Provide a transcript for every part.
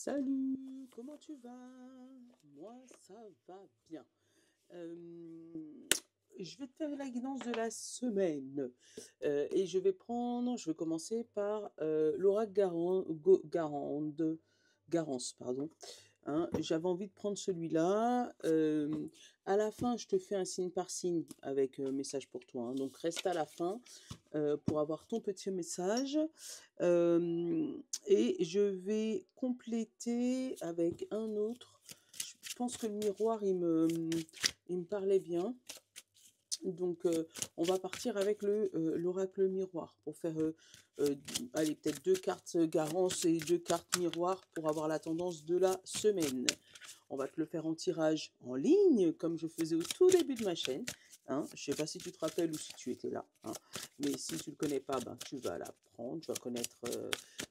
Salut, comment tu vas? Moi, ça va bien. Je vais te faire la guidance de la semaine. Et je vais commencer par l'oracle Garance, pardon. Hein, j'avais envie de prendre celui-là. À la fin, je te fais un signe par signe avec message pour toi, hein. Donc reste à la fin pour avoir ton petit message. Et je vais compléter avec un autre. Je pense que le miroir, il me parlait bien. Donc, on va partir avec l'oracle miroir pour faire, euh, allez, peut-être 2 cartes garance et 2 cartes miroir pour avoir la tendance de la semaine. On va te le faire en tirage en ligne, comme je faisais au tout début de ma chaîne. Hein. Je ne sais pas si tu te rappelles ou si tu étais là. Hein. Mais si tu ne le connais pas, ben, tu vas l'apprendre, tu vas connaître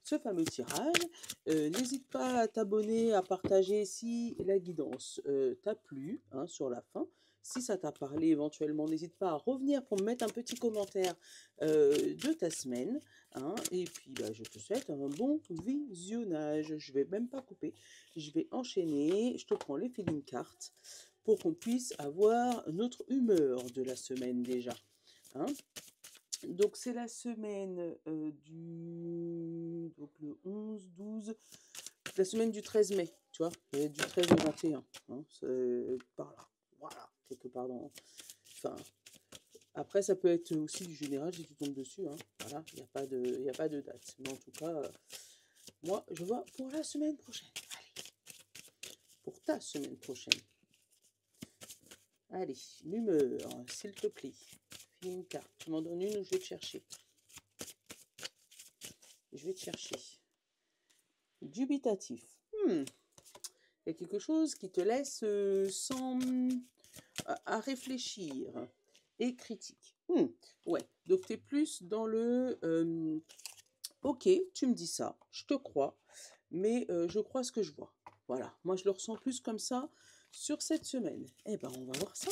ce fameux tirage. N'hésite pas à t'abonner, à partager si la guidance t'a plu, hein, sur la fin. Si ça t'a parlé éventuellement, n'hésite pas à revenir pour me mettre un petit commentaire de ta semaine. Hein. Et puis, bah, je te souhaite un bon visionnage. Je ne vais même pas couper. Je vais enchaîner. Je te prends les feeling cards pour qu'on puisse avoir notre humeur de la semaine déjà. Hein. Donc, c'est la semaine donc le 11, 12, la semaine du 13 mai, tu vois, du 13 au 21. Hein, c'est par là. Voilà, quelque part dans. Enfin, après, ça peut être aussi du général si tu tombes dessus. Hein. Voilà, il n'y a pas de date. Mais en tout cas, moi, je vois pour la semaine prochaine. Allez, pour ta semaine prochaine. Allez, l'humeur, s'il te plaît. Fais une carte. Tu m'en donnes une ou je vais te chercher. Je vais te chercher. Dubitatif. Il y a quelque chose qui te laisse sans à réfléchir et critique. Ouais, donc tu es plus dans le ok, tu me dis ça, je te crois, mais je crois ce que je vois. Voilà, moi je le ressens plus comme ça sur cette semaine. Eh ben, on va voir ça.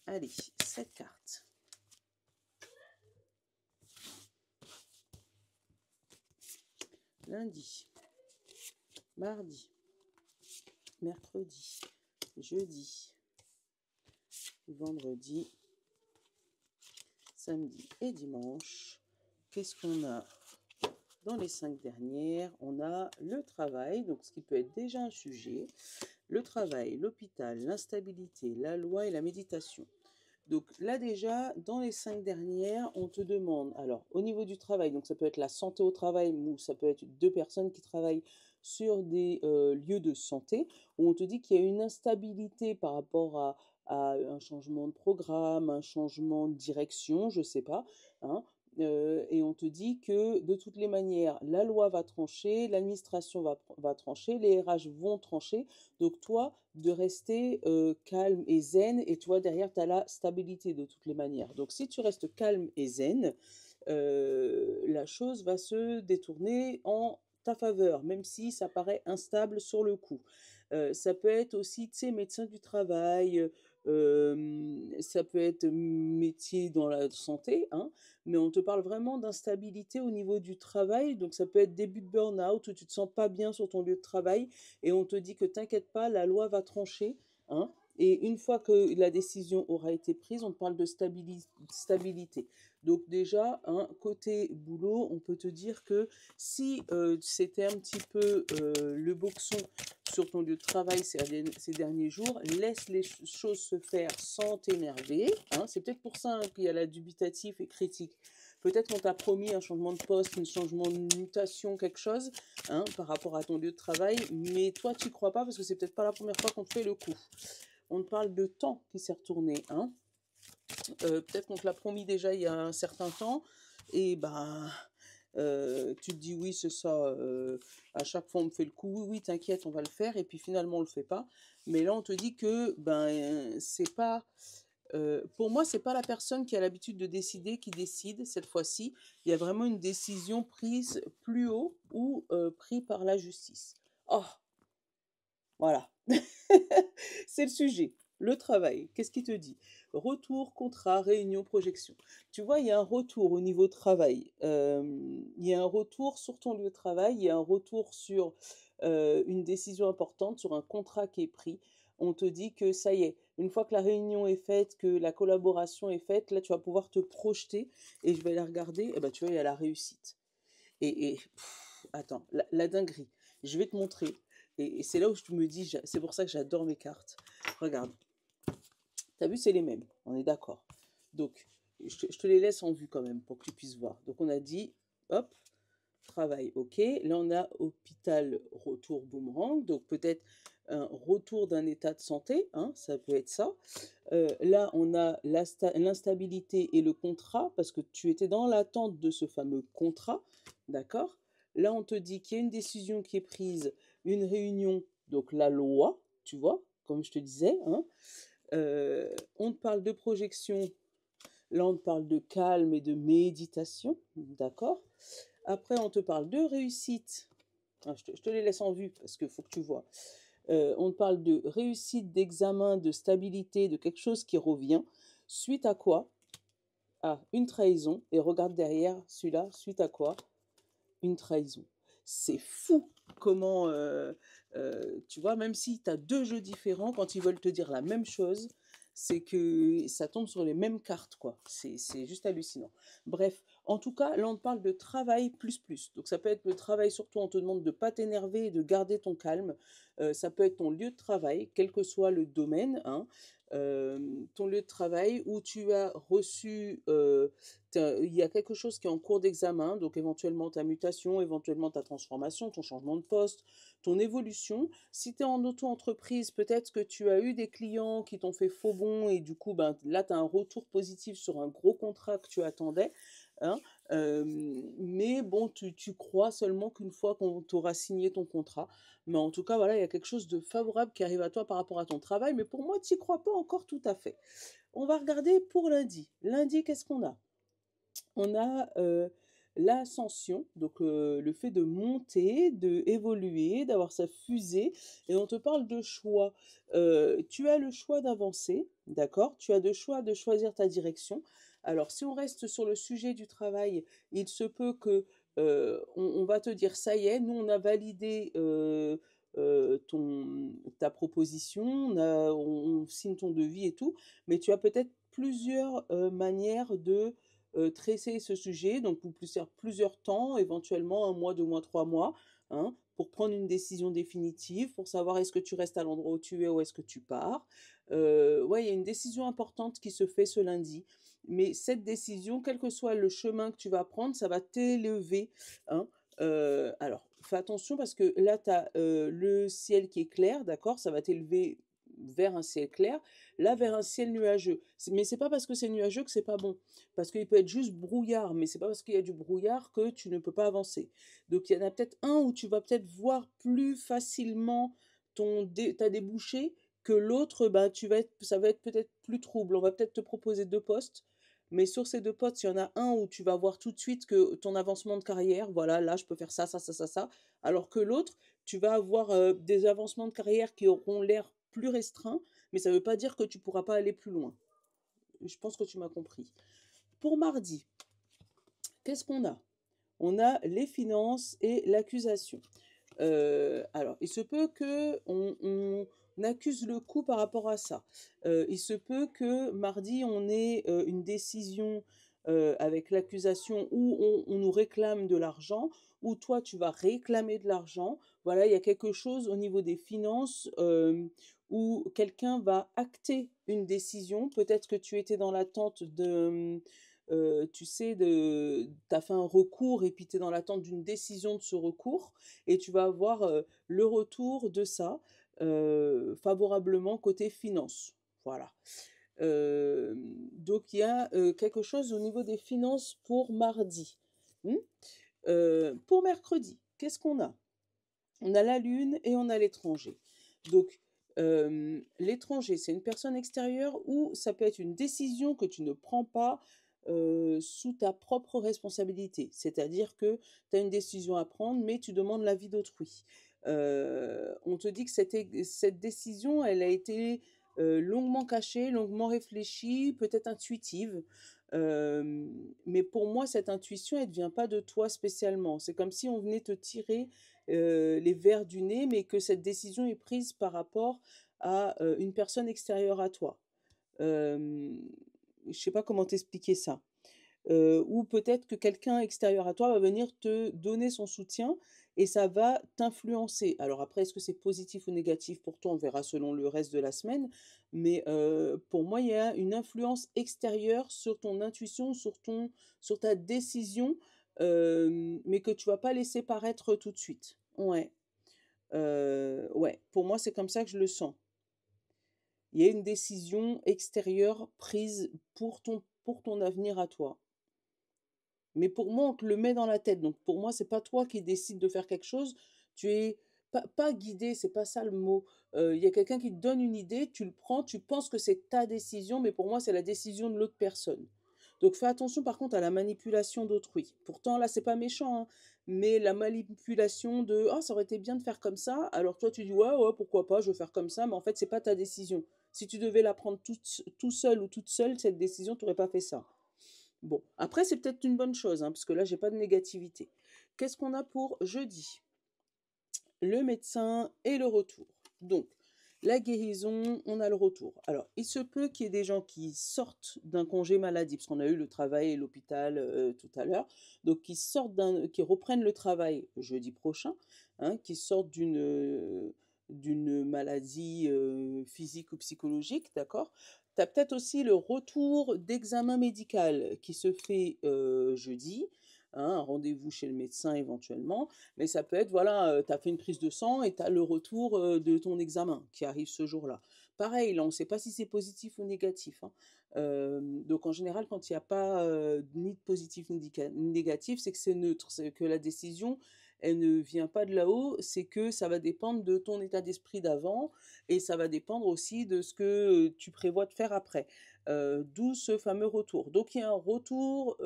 Allez, 7 cartes. Lundi, mardi, mercredi, jeudi, vendredi, samedi et dimanche. Qu'est-ce qu'on a dans les 5 dernières? On a le travail, donc ce qui peut être déjà un sujet. Le travail, l'hôpital, l'instabilité, la loi et la méditation. Donc là déjà, dans les 5 dernières, on te demande, alors au niveau du travail, donc ça peut être la santé au travail, ou ça peut être 2 personnes qui travaillent sur des lieux de santé, où on te dit qu'il y a une instabilité par rapport à un changement de programme, un changement de direction, je ne sais pas, hein, et on te dit que de toutes les manières, la loi va trancher, l'administration va trancher, les RH vont trancher, donc toi, de rester calme et zen, et toi, derrière, tu as la stabilité de toutes les manières. Donc si tu restes calme et zen, la chose va se détourner en ta faveur, même si ça paraît instable sur le coup. Ça peut être aussi, tu sais, médecin du travail, ça peut être métier dans la santé, hein, mais on te parle vraiment d'instabilité au niveau du travail, donc ça peut être début de burn-out où tu te sens pas bien sur ton lieu de travail et on te dit que t'inquiète pas, la loi va trancher, hein, et une fois que la décision aura été prise, on te parle de stabilité. Donc déjà, hein, côté boulot, on peut te dire que si c'était un petit peu le boxon sur ton lieu de travail ces derniers jours, laisse les choses se faire sans t'énerver. Hein. C'est peut-être pour ça, hein, qu'il y a la dubitatif et critique. Peut-être qu'on t'a promis un changement de poste, un changement de mutation, quelque chose, hein, par rapport à ton lieu de travail, mais toi, tu n'y crois pas parce que c'est peut-être pas la première fois qu'on te fait le coup. On te parle de temps qui s'est retourné. Hein. Peut-être qu'on te l'a promis déjà il y a un certain temps, et ben... tu te dis oui c'est ça, à chaque fois on me fait le coup, oui oui t'inquiète on va le faire, et puis finalement on le fait pas. Mais là on te dit que ben c'est pas, pour moi c'est pas la personne qui a l'habitude de décider qui décide cette fois-ci. Il y a vraiment une décision prise plus haut ou prise par la justice. Oh voilà. C'est le sujet. Le travail, qu'est-ce qu'il te dit? Retour, contrat, réunion, projection. Tu vois, il y a un retour au niveau travail. Il y a un retour sur ton lieu de travail, il y a un retour sur une décision importante, sur un contrat qui est pris. On te dit que ça y est, une fois que la réunion est faite, que la collaboration est faite, là, tu vas pouvoir te projeter et je vais la regarder. Et ben, tu vois, il y a la réussite. Attends, la dinguerie. Je vais te montrer. Et c'est là où je me dis, c'est pour ça que j'adore mes cartes. Regarde. T'as vu, c'est les mêmes, on est d'accord. Donc, je te les laisse en vue quand même pour que tu puisses voir. Donc, on a dit, hop, travail, ok. Là, on a hôpital, retour, boomerang. Donc, peut-être un retour d'un état de santé, hein, ça peut être ça. Là, on a l'instabilité et le contrat, parce que tu étais dans l'attente de ce fameux contrat, d'accord? Là, on te dit qu'il y a une décision qui est prise, une réunion, donc la loi, tu vois, comme je te disais, hein. On te parle de projection, là on te parle de calme et de méditation, d'accord? Après on te parle de réussite, je te les laisse en vue parce qu'il faut que tu vois. On te parle de réussite, d'examen, de stabilité, de quelque chose qui revient. Suite à quoi? À une trahison. Et regarde derrière celui-là, suite à quoi? Une trahison. C'est fou comment, tu vois, même si tu as deux jeux différents, quand ils veulent te dire la même chose, c'est que ça tombe sur les mêmes cartes, quoi. C'est juste hallucinant. Bref, en tout cas, là, on parle de travail plus plus. Donc, ça peut être le travail, surtout, on te demande de ne pas t'énerver et de garder ton calme. Ça peut être ton lieu de travail, quel que soit le domaine, hein. Ton lieu de travail où tu as reçu il y a quelque chose qui est en cours d'examen, donc éventuellement ta mutation, éventuellement ta transformation, ton changement de poste, ton évolution. Si tu es en auto-entreprise, peut-être que tu as eu des clients qui t'ont fait faux bond et du coup, ben, là, tu as un retour positif sur un gros contrat que tu attendais. Hein. Mais bon, tu crois seulement qu'une fois qu'on t'aura signé ton contrat. Mais en tout cas, voilà, il y a quelque chose de favorable qui arrive à toi par rapport à ton travail. Mais pour moi, tu n'y crois pas encore tout à fait. On va regarder pour lundi. Lundi, qu'est-ce qu'on a? On a l'ascension, donc le fait de monter, de évoluer, d'avoir sa fusée, et on te parle de choix. Tu as le choix d'avancer, d'accord? Tu as le choix de choisir ta direction. Alors, si on reste sur le sujet du travail, il se peut que on va te dire, ça y est, nous on a validé ta proposition, on signe ton devis et tout, mais tu as peut-être plusieurs manières de traiter ce sujet, donc pour plusieurs temps, éventuellement un mois, 2 mois, 3 mois, hein, pour prendre une décision définitive, pour savoir est-ce que tu restes à l'endroit où tu es ou est-ce que tu pars. Ouais, il y a une décision importante qui se fait ce lundi, mais cette décision, quel que soit le chemin que tu vas prendre, ça va t'élever, hein. Alors, fais attention parce que là, tu as le ciel qui est clair, d'accord? Ça va t'élever vers un ciel clair, là vers un ciel nuageux. Mais c'est pas parce que c'est nuageux que c'est pas bon. Parce qu'il peut être juste brouillard, mais c'est pas parce qu'il y a du brouillard que tu ne peux pas avancer. Donc il y en a peut-être un où tu vas peut-être voir plus facilement ta débouchée que l'autre, bah, ça va être peut-être plus trouble. On va peut-être te proposer deux postes, mais sur ces deux postes, il y en a un où tu vas voir tout de suite que ton avancement de carrière, voilà, là, je peux faire ça, ça, ça, ça, ça. Alors que l'autre, tu vas avoir des avancements de carrière qui auront l'air plus restreints, mais ça ne veut pas dire que tu ne pourras pas aller plus loin. Je pense que tu m'as compris. Pour mardi, qu'est-ce qu'on a? On a les finances et l'accusation. Alors, il se peut que on accuse le coup par rapport à ça. Il se peut que mardi, on ait une décision avec l'accusation où on nous réclame de l'argent, où toi, tu vas réclamer de l'argent. Voilà, il y a quelque chose au niveau des finances où quelqu'un va acter une décision. Peut-être que tu étais dans l'attente de tu sais, tu as fait un recours et puis tu es dans l'attente d'une décision de ce recours et tu vas avoir le retour de ça favorablement côté finance. Voilà. Donc il y a quelque chose au niveau des finances pour mardi. Hmm. Pour mercredi, qu'est-ce qu'on a? On a la Lune et on a l'étranger. Donc, l'étranger, c'est une personne extérieure ou ça peut être une décision que tu ne prends pas sous ta propre responsabilité. C'est-à-dire que tu as une décision à prendre, mais tu demandes l'avis d'autrui. On te dit que cette décision, elle a été longuement cachée, longuement réfléchie, peut-être intuitive. Mais pour moi, cette intuition, elle ne vient pas de toi spécialement. C'est comme si on venait te tirer les vers du nez, mais que cette décision est prise par rapport à une personne extérieure à toi. Je ne sais pas comment t'expliquer ça. Ou peut-être que quelqu'un extérieur à toi va venir te donner son soutien et ça va t'influencer. Alors après, est-ce que c'est positif ou négatif pour toi? On verra selon le reste de la semaine. Mais pour moi, il y a une influence extérieure sur ton intuition, sur ta décision, mais que tu vas pas laisser paraître tout de suite. Ouais, ouais. Pour moi, c'est comme ça que je le sens. Il y a une décision extérieure prise pour ton avenir à toi. Mais pour moi, on te le met dans la tête. Donc pour moi, c'est pas toi qui décides de faire quelque chose. Tu es pas guidé, c'est pas ça le mot. Il y a quelqu'un qui te donne une idée, tu le prends, tu penses que c'est ta décision, mais pour moi, c'est la décision de l'autre personne. Donc fais attention par contre à la manipulation d'autrui. Pourtant là, c'est pas méchant, hein, mais la manipulation de ah ça aurait été bien de faire comme ça. Alors toi tu dis ouais ouais pourquoi pas, je veux faire comme ça, mais en fait c'est pas ta décision. Si tu devais la prendre tout seul ou toute seule, cette décision, tu n'aurais pas fait ça. Bon, après, c'est peut-être une bonne chose, hein, parce que là, j'ai pas de négativité. Qu'est-ce qu'on a pour jeudi? Le médecin et le retour. Donc, la guérison, on a le retour. Alors, il se peut qu'il y ait des gens qui sortent d'un congé maladie, parce qu'on a eu le travail et l'hôpital tout à l'heure, donc qui reprennent le travail jeudi prochain, hein, qui sortent d'une maladie physique ou psychologique, d'accord? Tu as peut-être aussi le retour d'examen médical qui se fait jeudi, hein, un rendez-vous chez le médecin éventuellement, mais ça peut être, voilà, tu as fait une prise de sang et tu as le retour de ton examen qui arrive ce jour-là. Pareil, là, on ne sait pas si c'est positif ou négatif, hein. Donc en général, quand il n'y a pas ni de positif ni de négatif, c'est que c'est neutre, c'est que la décision, elle ne vient pas de là-haut, c'est que ça va dépendre de ton état d'esprit d'avant et ça va dépendre aussi de ce que tu prévois de faire après. D'où ce fameux retour. Donc il y a un retour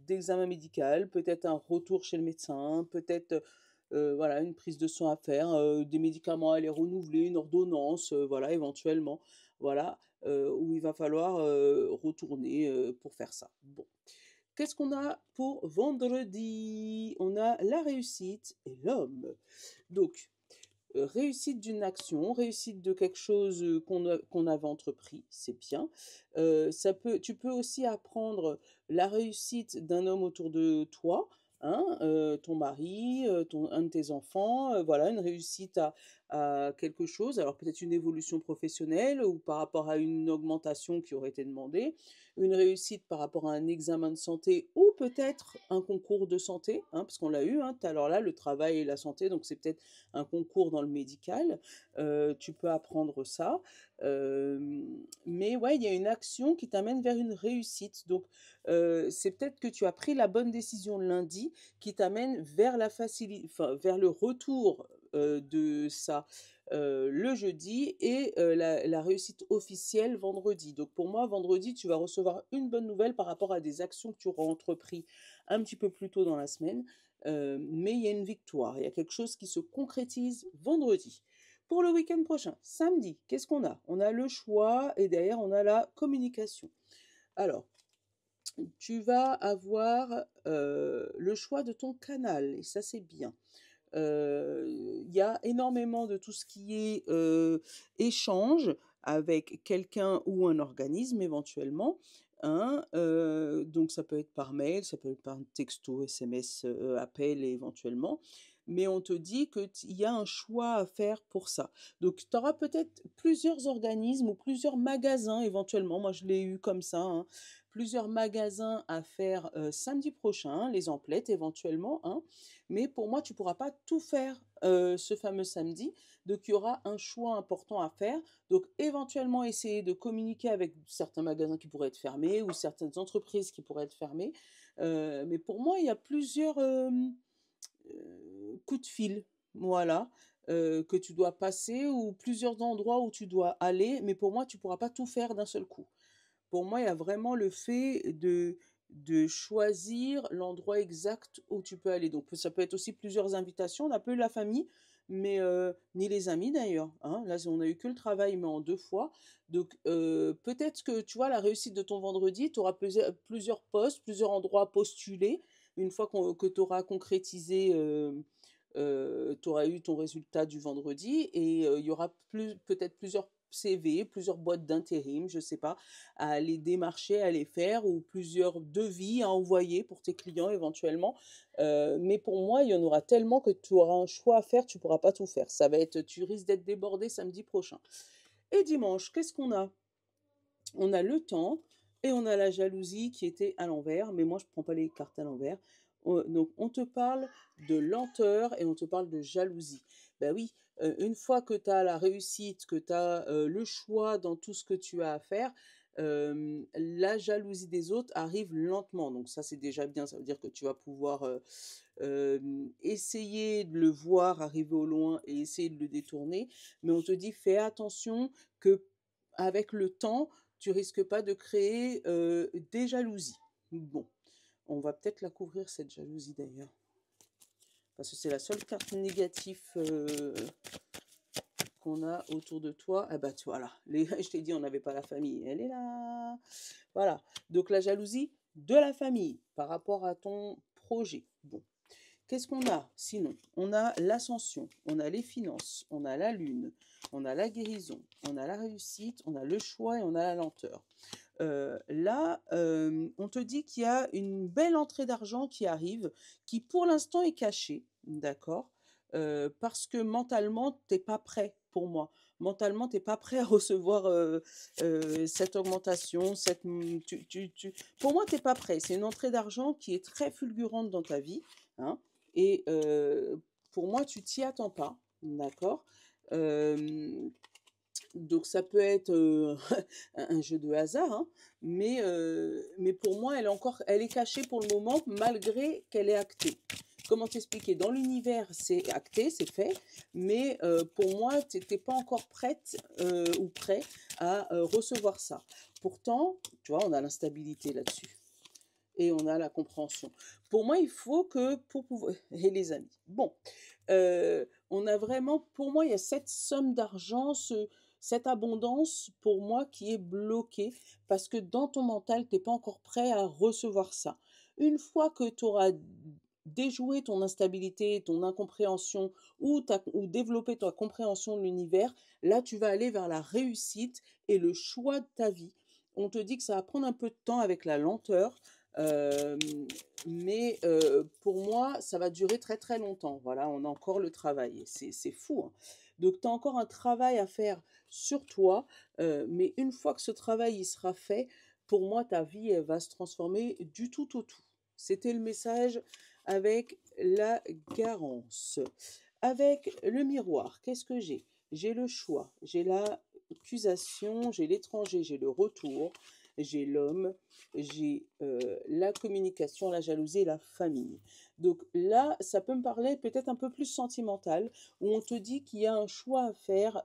d'examen médical, peut-être un retour chez le médecin, peut-être voilà, une prise de sang à faire, des médicaments à les renouveler, une ordonnance, voilà, éventuellement, voilà, où il va falloir retourner pour faire ça. Bon. Qu'est-ce qu'on a pour vendredi? On a la réussite et l'homme. Donc, réussite d'une action, réussite de quelque chose qu'on avait entrepris, c'est bien. Tu peux aussi apprendre la réussite d'un homme autour de toi, hein, ton mari, un de tes enfants, voilà, une réussite à quelque chose, alors peut-être une évolution professionnelle ou par rapport à une augmentation qui aurait été demandée, une réussite par rapport à un examen de santé ou peut-être un concours de santé, hein, parce qu'on l'a eu, hein, alors là, le travail et la santé, donc c'est peut-être un concours dans le médical, tu peux apprendre ça. Mais ouais, il y a une action qui t'amène vers une réussite. Donc, c'est peut-être que tu as pris la bonne décision lundi qui t'amène vers enfin, vers le retour de ça le jeudi et la réussite officielle vendredi. Donc pour moi, vendredi, tu vas recevoir une bonne nouvelle par rapport à des actions que tu auras entrepris un petit peu plus tôt dans la semaine. Mais il y a une victoire, il y a quelque chose qui se concrétise vendredi. Pour le week-end prochain, samedi, qu'est-ce qu'on a? On a le choix et derrière on a la communication. Alors, tu vas avoir le choix de ton canal et ça c'est bien. Il y a énormément de tout ce qui est échange avec quelqu'un ou un organisme éventuellement, hein, donc ça peut être par mail, ça peut être par texto, SMS, appel éventuellement, mais on te dit qu'il y a un choix à faire pour ça. Donc tu auras peut-être plusieurs organismes ou plusieurs magasins éventuellement, moi je l'ai eu comme ça, hein, plusieurs magasins à faire samedi prochain, les emplettes éventuellement, hein, mais pour moi, tu ne pourras pas tout faire ce fameux samedi. Donc, il y aura un choix important à faire. Donc, éventuellement, essayer de communiquer avec certains magasins qui pourraient être fermés ou certaines entreprises qui pourraient être fermées. Mais pour moi, il y a plusieurs coups de fil, voilà, que tu dois passer ou plusieurs endroits où tu dois aller. Mais pour moi, tu ne pourras pas tout faire d'un seul coup. Pour moi, il y a vraiment le fait de choisir l'endroit exact où tu peux aller. Donc ça peut être aussi plusieurs invitations. On n'a pas eu la famille, mais ni les amis d'ailleurs. Hein. Là, on a eu que le travail, mais en 2 fois. Donc peut-être que tu vois la réussite de ton vendredi, tu auras plusieurs postes, plusieurs endroits à postuler. Une fois que tu auras concrétisé, tu auras eu ton résultat du vendredi et il y aura peut-être plusieurs CV, plusieurs boîtes d'intérim, je sais pas, à aller démarcher, à aller faire, ou plusieurs devis à envoyer pour tes clients éventuellement. Mais pour moi, il y en aura tellement que tu auras un choix à faire, tu pourras pas tout faire. Ça va être, tu risques d'être débordé samedi prochain. Et dimanche, qu'est-ce qu'on a? On a le temps et on a la jalousie qui était à l'envers, mais moi je prends pas les cartes à l'envers. Donc on te parle de lenteur et on te parle de jalousie. Ben oui, une fois que tu as la réussite, que tu as le choix dans tout ce que tu as à faire, la jalousie des autres arrive lentement. Donc ça c'est déjà bien, ça veut dire que tu vas pouvoir essayer de le voir arriver au loin et essayer de le détourner. Mais on te dit fais attention que avec le temps, tu risques pas de créer des jalousies. Bon, on va peut-être la couvrir cette jalousie d'ailleurs. Parce que c'est la seule carte négative qu'on a autour de toi. Ah bah tu vois là, je t'ai dit on n'avait pas la famille, elle est là. Voilà, donc la jalousie de la famille par rapport à ton projet. Bon, qu'est-ce qu'on a sinon? On a l'ascension, on a les finances, on a la lune, on a la guérison, on a la réussite, on a le choix et on a la lenteur. Là, on te dit qu'il y a une belle entrée d'argent qui arrive, qui pour l'instant est cachée, d'accord? Parce que mentalement, t'es pas prêt pour moi. Mentalement, t'es pas prêt à recevoir cette augmentation, pour moi, t'es pas prêt. C'est une entrée d'argent qui est très fulgurante dans ta vie, hein, et pour moi, tu t'y attends pas, d'accord? Donc ça peut être un jeu de hasard, hein, mais pour moi, elle est cachée pour le moment, malgré qu'elle est actée. Comment t'expliquer? Dans l'univers, c'est acté, c'est fait, mais pour moi, tu n'étais pas encore prête ou prêt à recevoir ça. Pourtant, tu vois, on a l'instabilité là-dessus et on a la compréhension. Pour moi, il faut que, pour pouvoir... Et les amis. Bon, on a vraiment, pour moi, il y a cette somme d'argent, cette abondance, pour moi, qui est bloquée, parce que dans ton mental, tu n'es pas encore prêt à recevoir ça. Une fois que tu auras déjoué ton instabilité, ton incompréhension, ou développé ta compréhension de l'univers, là, tu vas aller vers la réussite et le choix de ta vie. On te dit que ça va prendre un peu de temps avec la lenteur, euh, mais pour moi, ça va durer très très longtemps. Voilà, on a encore le travail. C'est fou, hein. Donc, tu as encore un travail à faire sur toi, mais une fois que ce travail il sera fait, pour moi, ta vie elle va se transformer du tout au tout. C'était le message avec la garance. Avec le miroir, qu'est-ce que j'ai? J'ai le choix, j'ai l'accusation, j'ai l'étranger, j'ai le retour, j'ai l'homme, j'ai la communication, la jalousie et la famille. Donc là, ça peut me parler peut-être un peu plus sentimental, où on te dit qu'il y a un choix à faire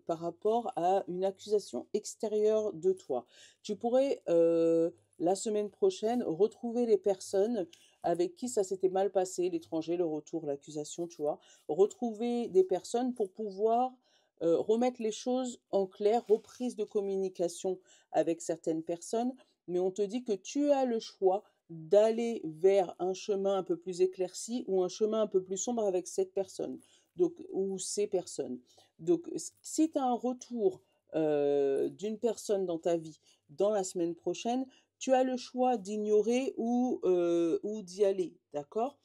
par rapport à une accusation extérieure de toi. Tu pourrais, la semaine prochaine, retrouver les personnes avec qui ça s'était mal passé, l'étranger, le retour, l'accusation, tu vois. Retrouver des personnes pour pouvoir remettre les choses en clair, reprise de communication avec certaines personnes, mais on te dit que tu as le choix d'aller vers un chemin un peu plus éclairci ou un chemin un peu plus sombre avec cette personne, donc, ou ces personnes. Donc, si tu as un retour d'une personne dans ta vie dans la semaine prochaine, tu as le choix d'ignorer ou d'y aller, d'accord?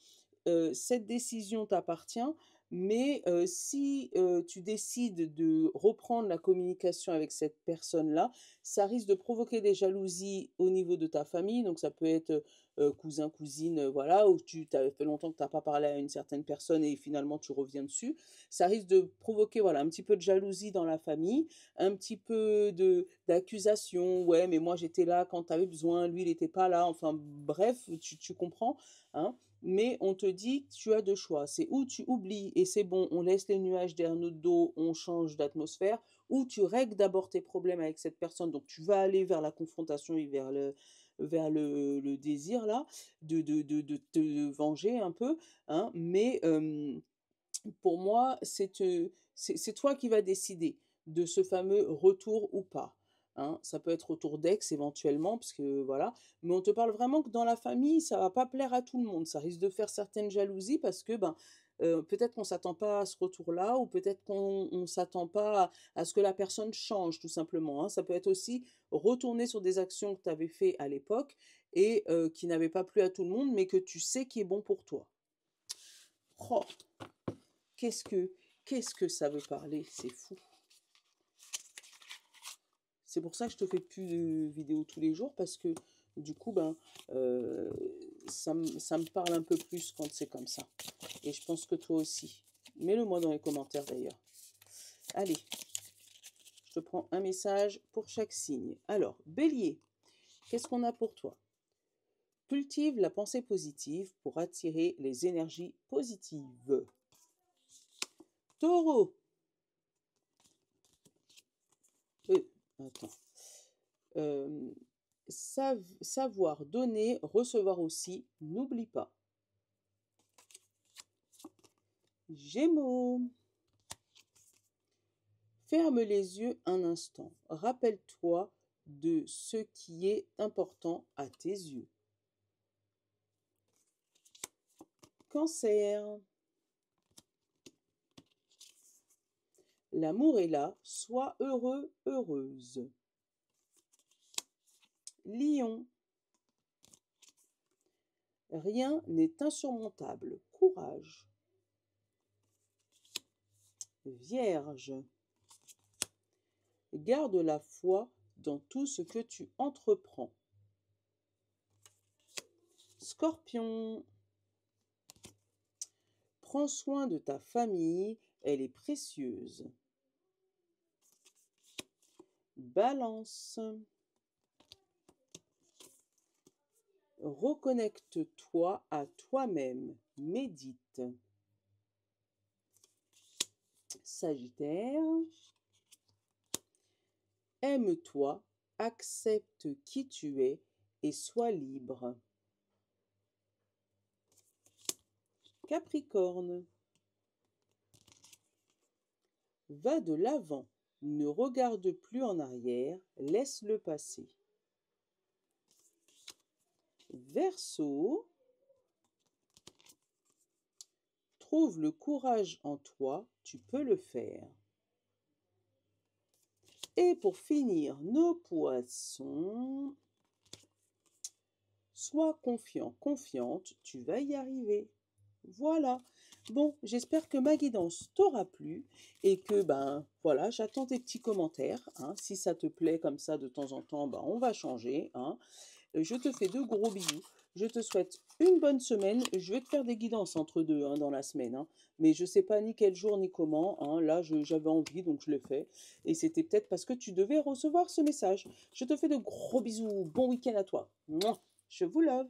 Cette décision t'appartient, mais si tu décides de reprendre la communication avec cette personne-là, ça risque de provoquer des jalousies au niveau de ta famille. Donc ça peut être cousin, cousine, voilà, où as fait longtemps que tu n'as pas parlé à une certaine personne et finalement tu reviens dessus. Ça risque de provoquer voilà, un petit peu de jalousie dans la famille, un petit peu d'accusation. Ouais, mais moi j'étais là quand tu avais besoin, lui il n'était pas là. Enfin bref, tu comprends, hein? Mais on te dit que tu as deux choix. C'est où tu oublies et c'est bon, on laisse les nuages derrière notre dos, on change d'atmosphère, ou tu règles d'abord tes problèmes avec cette personne. Donc tu vas aller vers la confrontation et vers vers le désir là, de te venger un peu, hein, mais pour moi, c'est toi qui vas décider de ce fameux retour ou pas, hein. Ça peut être retour d'ex éventuellement, parce que voilà, mais on te parle vraiment que dans la famille, ça va pas plaire à tout le monde. Ça risque de faire certaines jalousies parce que, ben, peut-être qu'on s'attend pas à ce retour-là ou peut-être qu'on s'attend pas à ce que la personne change tout simplement, hein. Ça peut être aussi retourner sur des actions que tu avais fait à l'époque et qui n'avaient pas plu à tout le monde, mais que tu sais qui est bon pour toi. Oh! Qu'est-ce que qu'est-ce que ça veut parler? C'est fou. C'est pour ça que je te fais plus de vidéos tous les jours parce que du coup, ben, ça me parle un peu plus quand c'est comme ça. Et je pense que toi aussi. Mets-le-moi dans les commentaires d'ailleurs. Allez, je te prends un message pour chaque signe. Alors, Bélier, qu'est-ce qu'on a pour toi? Cultive la pensée positive pour attirer les énergies positives. Taureau, attends. Savoir donner, recevoir aussi, n'oublie pas. Gémeaux, ferme les yeux un instant. Rappelle-toi de ce qui est important à tes yeux. Cancer, l'amour est là, sois heureux, heureuse. Lion, rien n'est insurmontable, courage. Vierge, garde la foi dans tout ce que tu entreprends. Scorpion, prends soin de ta famille, elle est précieuse. Balance, reconnecte-toi à toi-même, médite. Sagittaire, aime-toi, accepte qui tu es et sois libre. Capricorne, va de l'avant, ne regarde plus en arrière, laisse-le passer. Verseau, trouve le courage en toi, tu peux le faire. Et pour finir, nos poissons, sois confiant, confiante, tu vas y arriver. Voilà. Bon, j'espère que ma guidance t'aura plu et que, ben, voilà, j'attends tes petits commentaires, hein. Si ça te plaît comme ça de temps en temps, ben, on va changer, hein. Je te fais de gros bisous. Je te souhaite une bonne semaine. Je vais te faire des guidances entre deux, hein, dans la semaine, hein. Mais je ne sais pas ni quel jour ni comment, hein. Là, j'avais envie, donc je l'ai fait. Et c'était peut-être parce que tu devais recevoir ce message. Je te fais de gros bisous. Bon week-end à toi. Mouah. Je vous love.